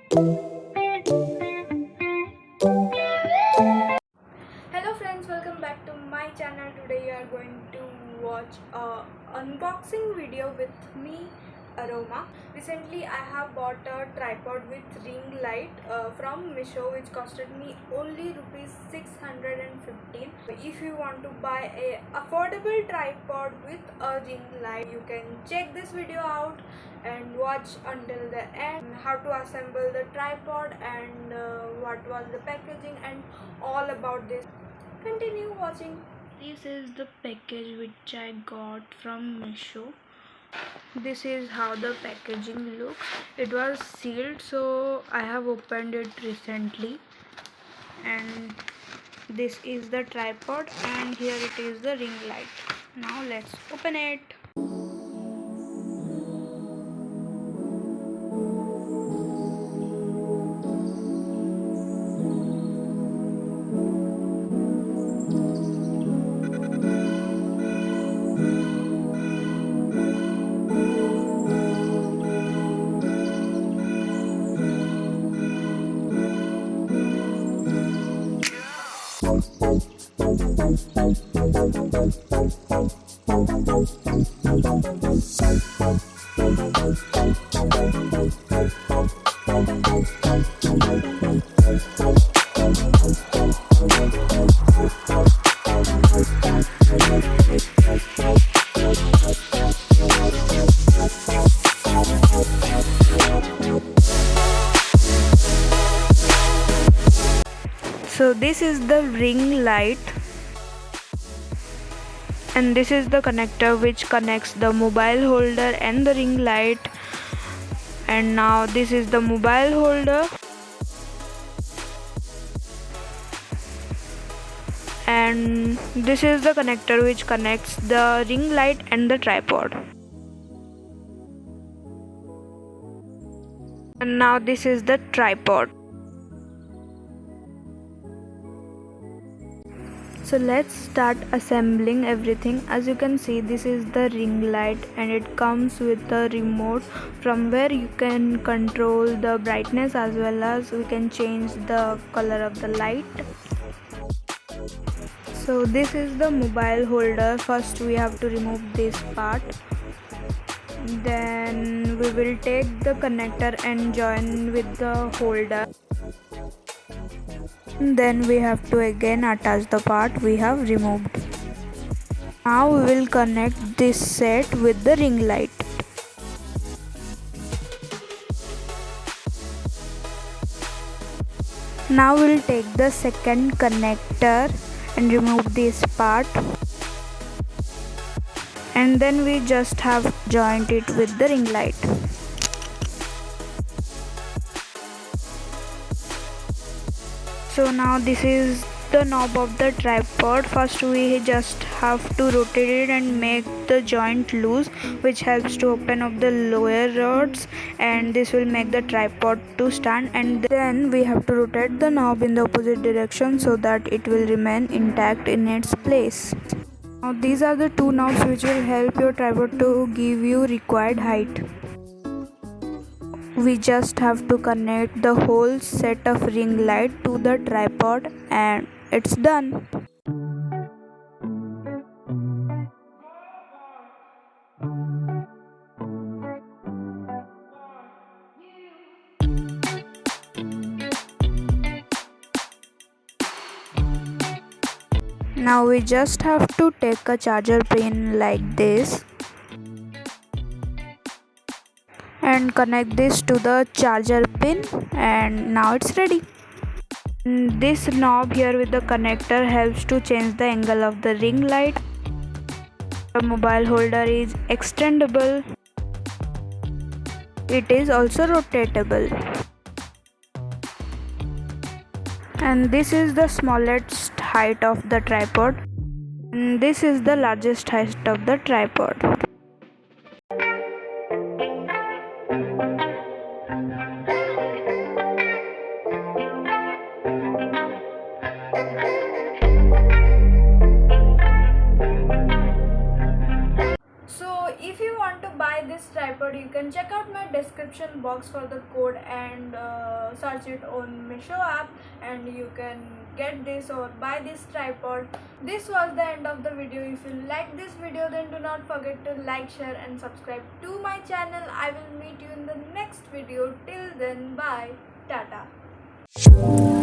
Hello friends, welcome back to my channel. Today you are going to watch a unboxing video with me, Aroma. Recently I have bought a tripod with ring light from meesho, which costed me only rupees 615. If you want to buy a affordable tripod with a ring light, you can check this video out and watch until the end how to assemble the tripod and what was the packaging and all about this. Continue watching. This is the package which I got from meesho. This is how the packaging looks. It was sealed, so I have opened it recently. And this is the tripod, and here it is the ring light. Now let's open it. So this is the ring light, and this is the connector which connects the mobile holder and the ring light. And now this is the mobile holder, and this is the connector which connects the ring light and the tripod. And now this is the tripod. So let's start assembling everything. As you can see, this is the ring light and it comes with a remote from where you can control the brightness as well as we can change the color of the light. So this is the mobile holder. First we have to remove this part. Then we will take the connector and join with the holder. Then we have to again attach the part we have removed. Now we will connect this set with the ring light. Now we will take the second connector and remove this part. And then we just have joined it with the ring light. So now this is the knob of the tripod. First we just have to rotate it and make the joint loose, which helps to open up the lower rods, and this will make the tripod to stand. And then we have to rotate the knob in the opposite direction so that it will remain intact in its place. Now these are the two knobs which will help your tripod to give you required height. We just have to connect the whole set of ring light to the tripod and it's done. Now we just have to take a charger pin like this and connect this to the charger pin, and now it's ready. This knob here with the connector helps to change the angle of the ring light. The mobile holder is extendable. It is also rotatable. And this is the smallest height of the tripod. And this is the largest height of the tripod. If you want to buy this tripod, you can check out my description description box for the code and search it on Meesho app, and you can get this or buy this tripod. This was the end of the video. If you like this video, then do not forget to like, share and subscribe to my channel. I will meet you in the next video. Till then, bye, tata.